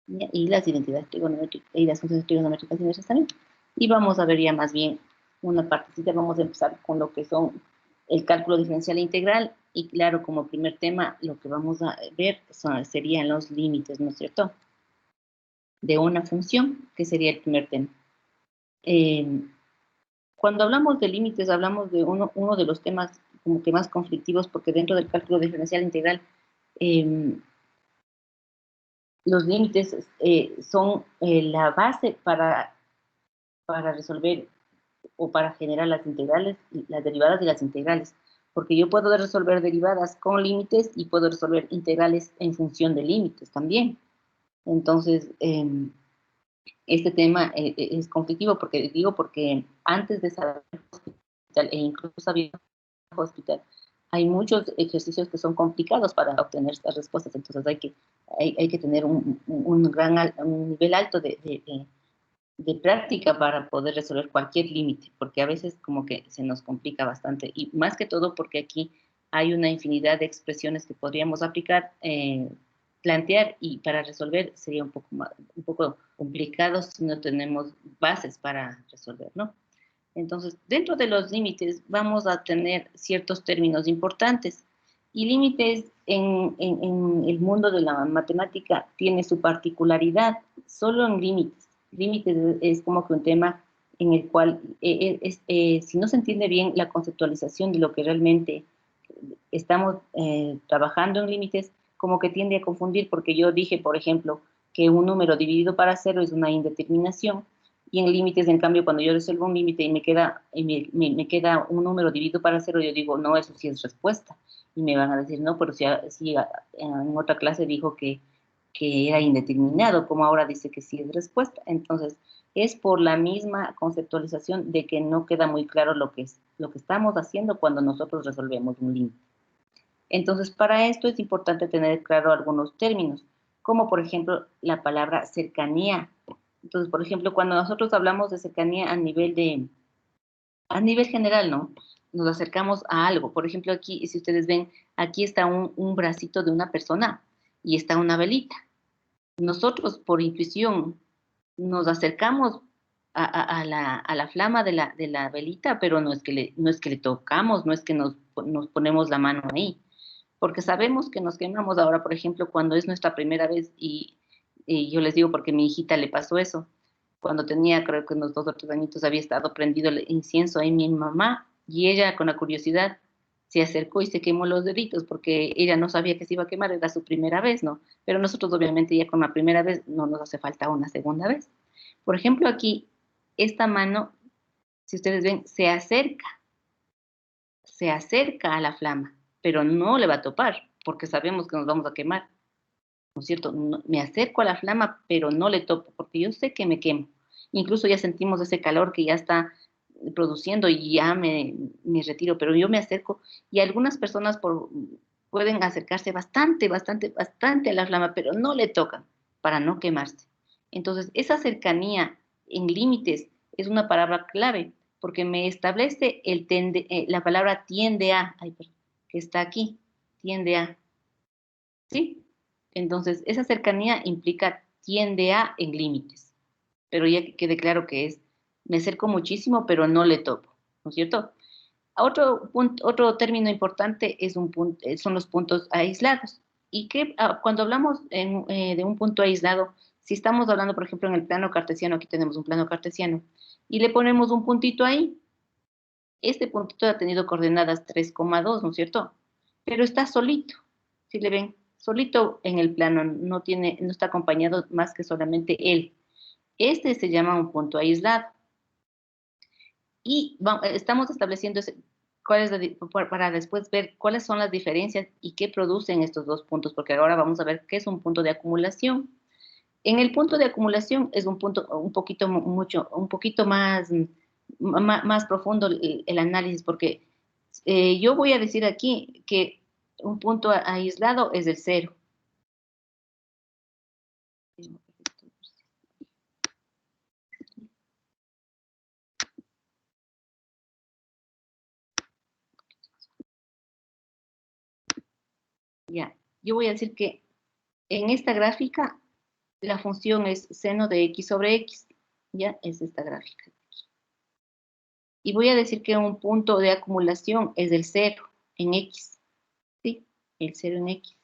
¿Ya? Y las identidades trigonométricas y las funciones trigonométricas inversas también. Y vamos a ver ya más bien una partecita, vamos a empezar con lo que son el cálculo diferencial e integral, y claro, como primer tema, lo que vamos a ver serían los límites, ¿no es cierto?, de una función, que sería el primer tema. Cuando hablamos de límites, hablamos de uno de los temas como que más conflictivos, porque dentro del cálculo diferencial integral, los límites son la base para resolver o para generar las integrales, las derivadas y las integrales, porque yo puedo resolver derivadas con límites y puedo resolver integrales en función de límites también. Entonces, este tema es conflictivo porque antes de saber hospital e incluso sabiendo hospital, hay muchos ejercicios que son complicados para obtener estas respuestas, entonces hay que tener un nivel alto de práctica para poder resolver cualquier límite, porque a veces como que se nos complica bastante, y más que todo porque aquí hay una infinidad de expresiones que podríamos aplicar, plantear, y para resolver sería un poco complicado si no tenemos bases para resolver, ¿no? Entonces, dentro de los límites vamos a tener ciertos términos importantes, y límites en el mundo de la matemática tiene su particularidad, solo en límites. Límites es como que un tema en el cual, si no se entiende bien la conceptualización de lo que realmente estamos trabajando en límites, como que tiende a confundir, porque yo dije, por ejemplo, que un número dividido para cero es una indeterminación, y en límites, en cambio, cuando yo resuelvo un límite y me queda un número dividido para cero, yo digo, no, eso sí es respuesta. Y me van a decir, no, pero si en otra clase dijo que era indeterminado, como ahora dice que sí es respuesta. Entonces, es por la misma conceptualización de que no queda muy claro lo que estamos haciendo cuando nosotros resolvemos un límite. Entonces, para esto es importante tener claro algunos términos, como por ejemplo la palabra cercanía. Entonces, por ejemplo, cuando nosotros hablamos de cercanía a nivel general, ¿no? Nos acercamos a algo. Por ejemplo, aquí, si ustedes ven, aquí está un bracito de una persona y está una velita. Nosotros, por intuición, nos acercamos a la flama de la velita, pero no es que le tocamos, no es que nos ponemos la mano ahí, porque sabemos que nos quemamos. Ahora, por ejemplo, cuando es nuestra primera vez, y yo les digo porque a mi hijita le pasó eso, cuando tenía, creo que unos 2 o 3 añitos, había estado prendido el incienso ahí mi mamá, y ella con la curiosidad se acercó y se quemó los deditos, porque ella no sabía que se iba a quemar, era su primera vez, ¿no? Pero nosotros obviamente ya con la primera vez no nos hace falta una segunda vez. Por ejemplo, aquí, esta mano, si ustedes ven, se acerca a la flama, pero no le va a topar, porque sabemos que nos vamos a quemar, ¿no es cierto? No, me acerco a la flama, pero no le topo, porque yo sé que me quemo. Incluso ya sentimos ese calor que ya está produciendo y ya me retiro, pero yo me acerco, y algunas personas pueden acercarse bastante a la flama, pero no le tocan para no quemarse. Entonces, esa cercanía en límites es una palabra clave, porque me establece la palabra tiende a, ay, perdón, que está aquí, tiende a, ¿sí? Entonces, esa cercanía implica tiende a en límites, pero ya que quede claro que me acerco muchísimo, pero no le topo, ¿no es cierto? Otro término importante son los puntos aislados. Y que cuando hablamos de un punto aislado, si estamos hablando, por ejemplo, en el plano cartesiano, aquí tenemos un plano cartesiano, y le ponemos un puntito ahí, este puntito ha tenido coordenadas 3,2, ¿no es cierto? Pero está solito, si le ven, solito en el plano, no está acompañado más que solamente él. Este se llama un punto aislado. Y estamos estableciendo para después ver cuáles son las diferencias y qué producen estos dos puntos, porque ahora vamos a ver qué es un punto de acumulación. En el punto de acumulación es un punto un poquito más profundo el análisis, porque yo voy a decir aquí que un punto aislado es el cero. Ya, yo voy a decir que en esta gráfica la función es seno de x sobre x, ya es esta gráfica. Y voy a decir que un punto de acumulación es el 0 en x, ¿sí? El 0 en x.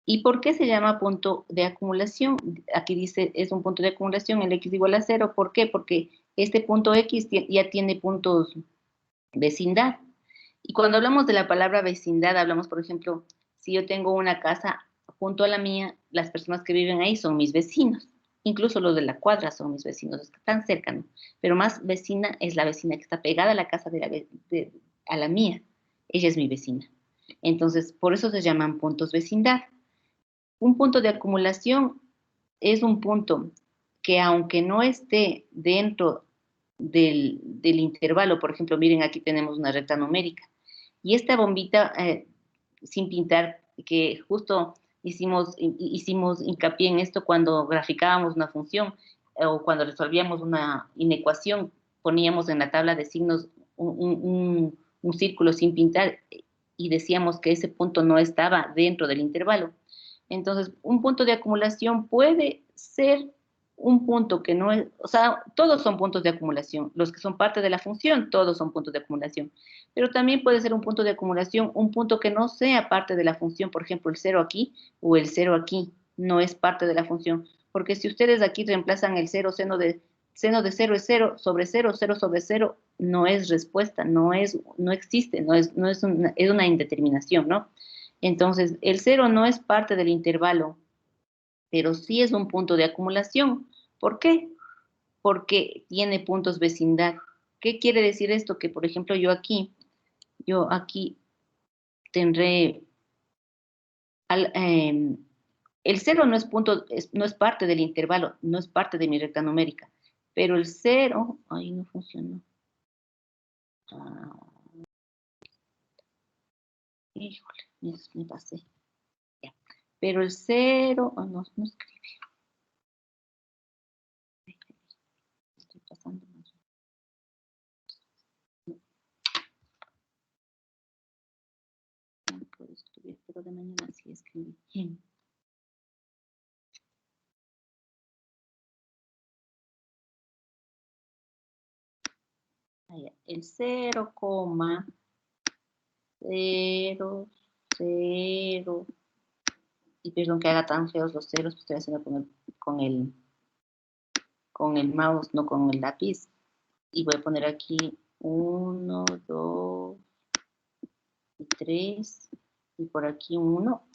¿Y por qué se llama punto de acumulación? Aquí dice, es un punto de acumulación, el x igual a 0. ¿Por qué? Porque Este punto X ya tiene puntos vecindad. Y cuando hablamos de la palabra vecindad, hablamos, por ejemplo, si yo tengo una casa junto a la mía, las personas que viven ahí son mis vecinos. Incluso los de la cuadra son mis vecinos, están cerca, ¿no? Pero más vecina es la vecina que está pegada a la casa a la mía. Ella es mi vecina. Entonces, por eso se llaman puntos vecindad. Un punto de acumulación es un punto que aunque no esté dentro del intervalo, por ejemplo, miren, aquí tenemos una recta numérica, y esta bombita sin pintar, que justo hicimos hincapié en esto cuando graficábamos una función o cuando resolvíamos una inecuación, poníamos en la tabla de signos un círculo sin pintar y decíamos que ese punto no estaba dentro del intervalo. Entonces, un punto de acumulación puede ser un punto que no es, o sea, todos son puntos de acumulación. Los que son parte de la función, todos son puntos de acumulación. Pero también puede ser un punto de acumulación, un punto que no sea parte de la función, por ejemplo, el 0 aquí o el 0 aquí, no es parte de la función. Porque si ustedes aquí reemplazan el 0, seno de 0 es 0, sobre 0, 0 sobre 0, no es respuesta, no existe, es una indeterminación, ¿no? Entonces, el 0 no es parte del intervalo, pero sí es un punto de acumulación. ¿Por qué? Porque tiene puntos vecindad. ¿Qué quiere decir esto? Que, por ejemplo, yo aquí tendré, el 0 no es punto, no es parte del intervalo, no es parte de mi recta numérica, pero el 0, ahí no funcionó. Híjole, me pasé. Ya. Pero el 0, no escribí. Estoy pasando. No puedo escribir, pero de mañana sí escribí. El 0,00, y perdón que haga tan feos los ceros, pues estoy haciendo con el mouse, no con el lápiz. Y voy a poner aquí 1, 2 y 3, y por aquí 1.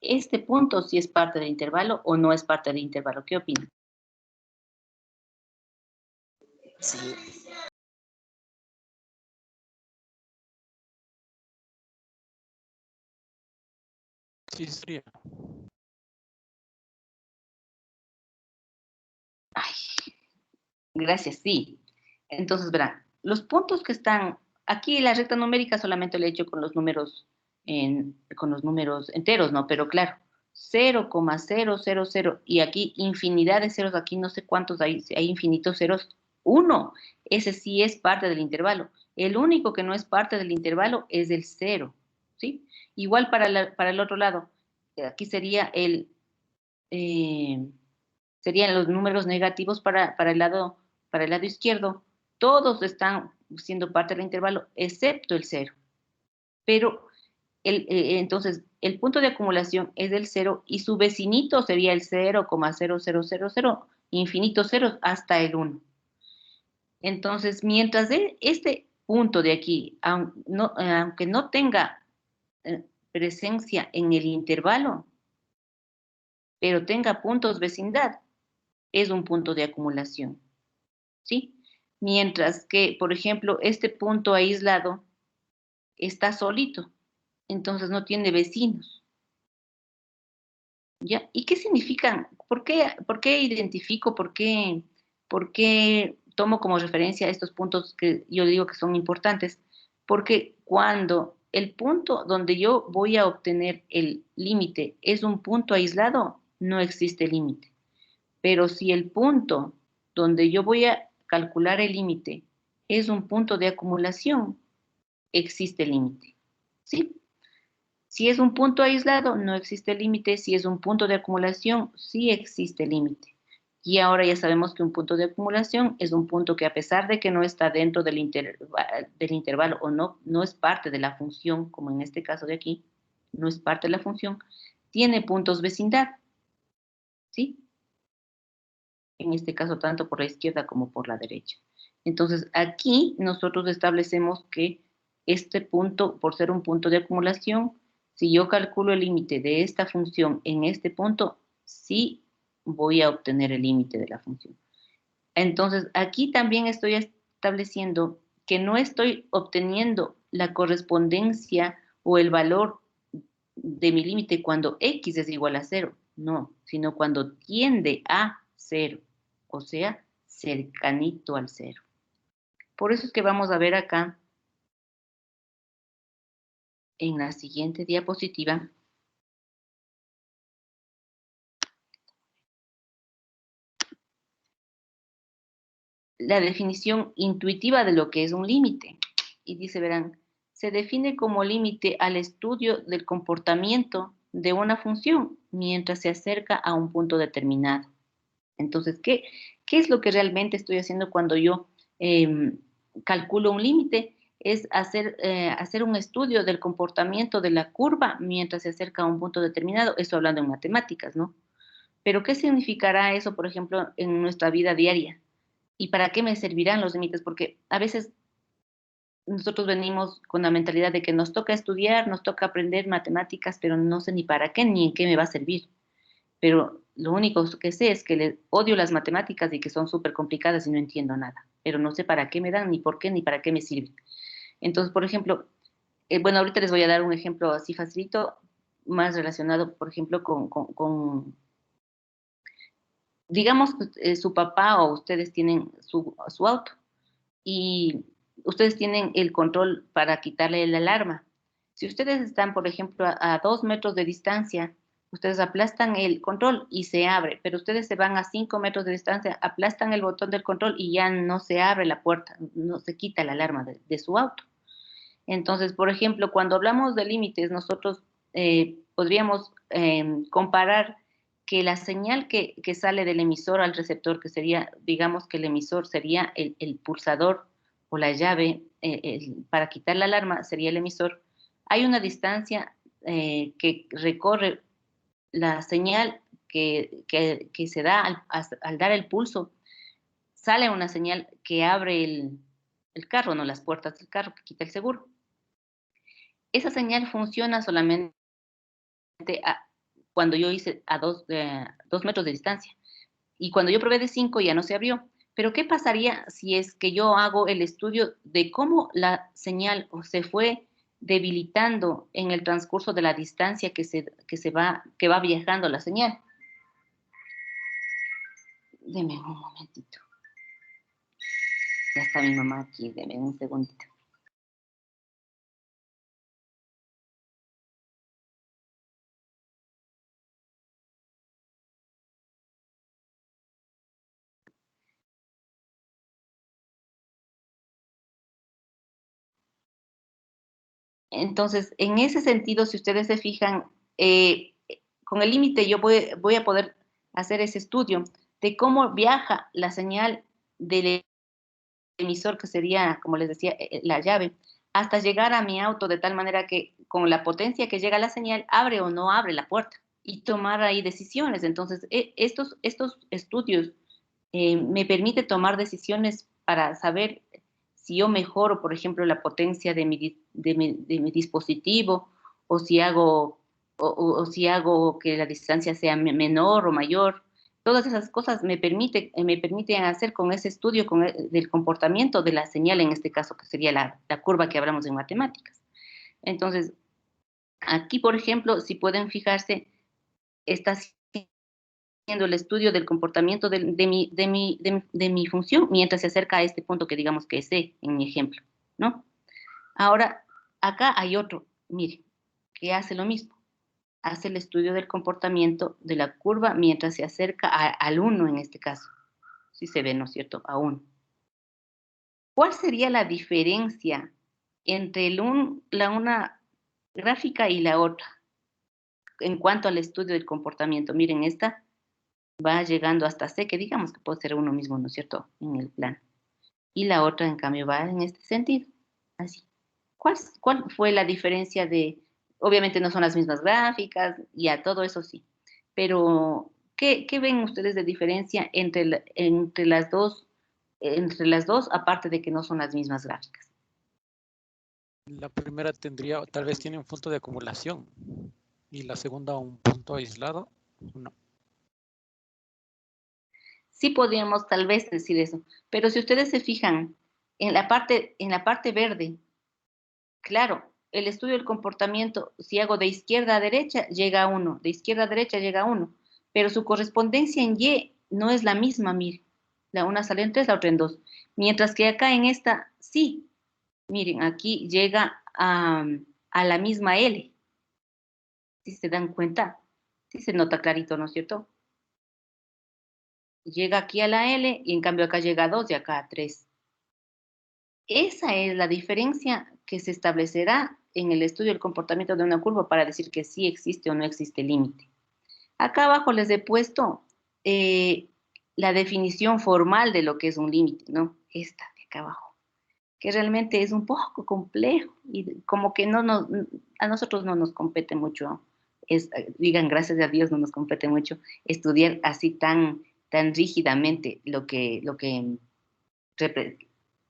Este punto sí es parte del intervalo o no es parte del intervalo. ¿Qué opinan? Sí. Sí, sería. Ay, gracias, sí. Entonces, verán, los puntos que están aquí, la recta numérica solamente lo he hecho con los números, con los números enteros, ¿no? Pero claro, 0,000 y aquí infinidad de ceros, aquí no sé cuántos hay infinitos ceros, 1. Ese sí es parte del intervalo. El único que no es parte del intervalo es el 0, ¿sí? Igual para el otro lado, aquí eh, serían los números negativos para el lado izquierdo. Todos están siendo parte del intervalo, excepto el 0. Pero entonces, el punto de acumulación es del 0 y su vecinito sería el 0,0000, infinitos ceros hasta el 1. Entonces, mientras este punto de aquí, aunque no tenga presencia en el intervalo, pero tenga puntos vecindad, es un punto de acumulación, ¿sí? Mientras que, por ejemplo, este punto aislado está solito, entonces no tiene vecinos, ¿ya? ¿Y qué significan? ¿Por qué identifico, por qué tomo como referencia estos puntos que yo digo que son importantes? Porque cuando el punto donde yo voy a obtener el límite es un punto aislado, no existe límite. Pero si el punto donde yo voy a calcular el límite es un punto de acumulación, existe límite, ¿sí? Si es un punto aislado, no existe límite. Si es un punto de acumulación, sí existe límite. Y ahora ya sabemos que un punto de acumulación es un punto que a pesar de que no está dentro del intervalo o no es parte de la función, como en este caso de aquí, no es parte de la función, tiene puntos vecindad, ¿sí? En este caso tanto por la izquierda como por la derecha. Entonces, aquí nosotros establecemos que este punto, por ser un punto de acumulación, si yo calculo el límite de esta función en este punto, sí voy a obtener el límite de la función. Entonces, aquí también estoy estableciendo que no estoy obteniendo la correspondencia o el valor de mi límite cuando x es igual a 0, no, sino cuando tiende a 0, o sea, cercanito al 0. Por eso es que vamos a ver acá, en la siguiente diapositiva, la definición intuitiva de lo que es un límite. Y dice, verán, se define como límite al estudio del comportamiento de una función mientras se acerca a un punto determinado. Entonces, ¿qué es lo que realmente estoy haciendo cuando yo calculo un límite? Es hacer un estudio del comportamiento de la curva mientras se acerca a un punto determinado, eso hablando en matemáticas, ¿no? Pero ¿qué significará eso, por ejemplo, en nuestra vida diaria? ¿Y para qué me servirán los límites? Porque a veces nosotros venimos con la mentalidad de que nos toca estudiar, nos toca aprender matemáticas, pero no sé ni para qué ni en qué me va a servir. Pero lo único que sé es que le odio las matemáticas y que son súper complicadas y no entiendo nada. Pero no sé para qué me dan, ni por qué, ni para qué me sirven. Entonces, por ejemplo, bueno, ahorita les voy a dar un ejemplo así facilito, más relacionado, por ejemplo, digamos que su papá o ustedes tienen su auto y ustedes tienen el control para quitarle la alarma. Si ustedes están, por ejemplo, a 2 metros de distancia, ustedes aplastan el control y se abre, pero ustedes se van a 5 metros de distancia, aplastan el botón del control y ya no se abre la puerta, no se quita la alarma de su auto. Entonces, por ejemplo, cuando hablamos de límites, nosotros podríamos comparar que la señal que sale del emisor al receptor, que sería, digamos que el emisor sería el pulsador o la llave para quitar la alarma, sería el emisor, hay una distancia que recorre la señal que se da al dar el pulso, sale una señal que abre el carro, no las puertas del carro, que quita el seguro. Esa señal funciona solamente cuando yo hice a 2 metros de distancia. Y cuando yo probé de 5 ya no se abrió. Pero ¿qué pasaría si es que yo hago el estudio de cómo la señal se fue debilitando en el transcurso de la distancia que va viajando la señal? Deme un momentito. Ya está mi mamá aquí, deme un segundito. Entonces, en ese sentido, si ustedes se fijan, con el límite yo voy a poder hacer ese estudio de cómo viaja la señal del emisor, que sería, como les decía, la llave, hasta llegar a mi auto de tal manera que con la potencia que llega la señal, abre o no abre la puerta y tomar ahí decisiones. Entonces, estos estudios me permiten tomar decisiones para saber si yo mejoro, por ejemplo, la potencia de mi dispositivo, o si o si hago que la distancia sea menor o mayor. Todas esas cosas me permiten hacer con ese estudio del comportamiento de la señal, en este caso, que sería la curva que hablamos en matemáticas. Entonces, aquí, por ejemplo, si pueden fijarse, está haciendo el estudio del comportamiento de mi función mientras se acerca a este punto que digamos que es C, en mi ejemplo, ¿no? Ahora, acá hay otro, mire, que hace lo mismo. Hace el estudio del comportamiento de la curva mientras se acerca al 1 en este caso. Si se ve, ¿no es cierto? A 1. ¿Cuál sería la diferencia entre una gráfica y la otra en cuanto al estudio del comportamiento? Miren, esta va llegando hasta C, que digamos que puede ser uno mismo, ¿no es cierto?, en el plano. Y la otra, en cambio, va en este sentido, así. ¿Cuál fue la diferencia obviamente no son las mismas gráficas, y a todo eso sí, pero ¿qué ven ustedes de diferencia entre las dos entre las dos, aparte de que no son las mismas gráficas. La primera tendría, tal vez tiene un punto de acumulación y la segunda un punto aislado. No. Sí podríamos tal vez decir eso, pero si ustedes se fijan en la parte verde, claro, el estudio del comportamiento, si hago de izquierda a derecha, llega a 1, de izquierda a derecha llega a 1, pero su correspondencia en Y no es la misma, mire, la una sale en 3, la otra en 2, mientras que acá en esta, sí, miren, aquí llega a la misma L, si se dan cuenta, sí se nota clarito, ¿no es cierto? Llega aquí a la L y en cambio acá llega a 2 y acá a 3. Esa es la diferencia que se establecerá en el estudio del comportamiento de una curva para decir que sí existe o no existe límite. Acá abajo les he puesto la definición formal de lo que es un límite, ¿no? Esta de acá abajo, que realmente es un poco complejo y como que a nosotros no nos compete mucho, digan gracias a Dios no nos compete mucho estudiar así tan rígidamente lo que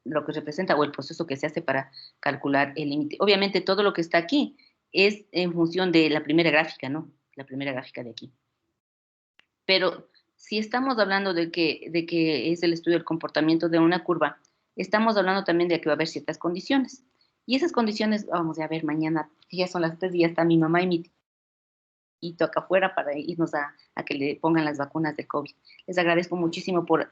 representa o el proceso que se hace para calcular el límite. Obviamente todo lo que está aquí es en función de la primera gráfica, ¿no? La primera gráfica de aquí. Pero si estamos hablando de que es el estudio del comportamiento de una curva, estamos hablando también de que va a haber ciertas condiciones. Y esas condiciones, vamos a ver mañana, ya son las 3 y ya está mi mamá y mi tito acá afuera para irnos a que le pongan las vacunas de COVID. Les agradezco muchísimo por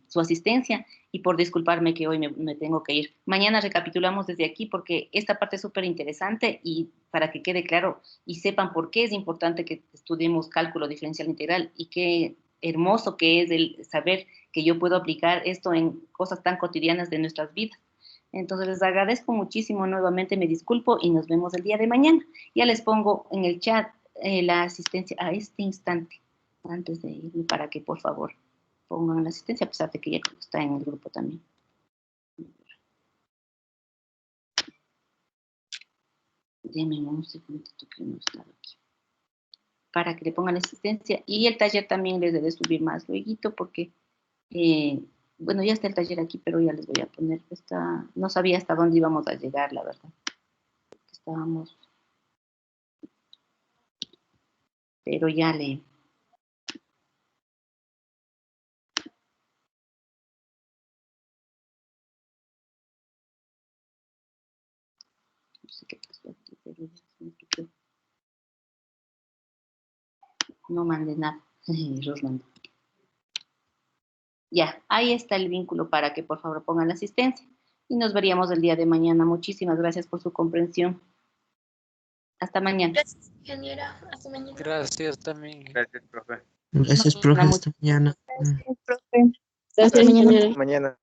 su asistencia y por disculparme que hoy me tengo que ir. Mañana recapitulamos desde aquí porque esta parte es súper interesante y para que quede claro y sepan por qué es importante que estudiemos cálculo diferencial integral y qué hermoso que es el saber que yo puedo aplicar esto en cosas tan cotidianas de nuestras vidas. Entonces les agradezco muchísimo nuevamente, me disculpo y nos vemos el día de mañana. Ya les pongo en el chat la asistencia a este instante, antes de irme, para que por favor pongan la asistencia, a pesar de que ya está en el grupo también. Denme un segundito que no está aquí. Para que le pongan la asistencia. Y el taller también les debe subir más luego, porque, bueno, ya está el taller aquí, pero ya les voy a poner. No sabía hasta dónde íbamos a llegar, la verdad. Estábamos... Pero ya le... No sé qué pasó aquí, pero ya se me quitó. No mandé nada. Los mandé. Ya, ahí está el vínculo para que por favor pongan la asistencia. Y nos veríamos el día de mañana. Muchísimas gracias por su comprensión. Hasta mañana. Gracias, ingeniera. Hasta mañana. Gracias también. Gracias, profe. Gracias, profe. Hasta mañana. Gracias, profe. Hasta mañana. Mañana.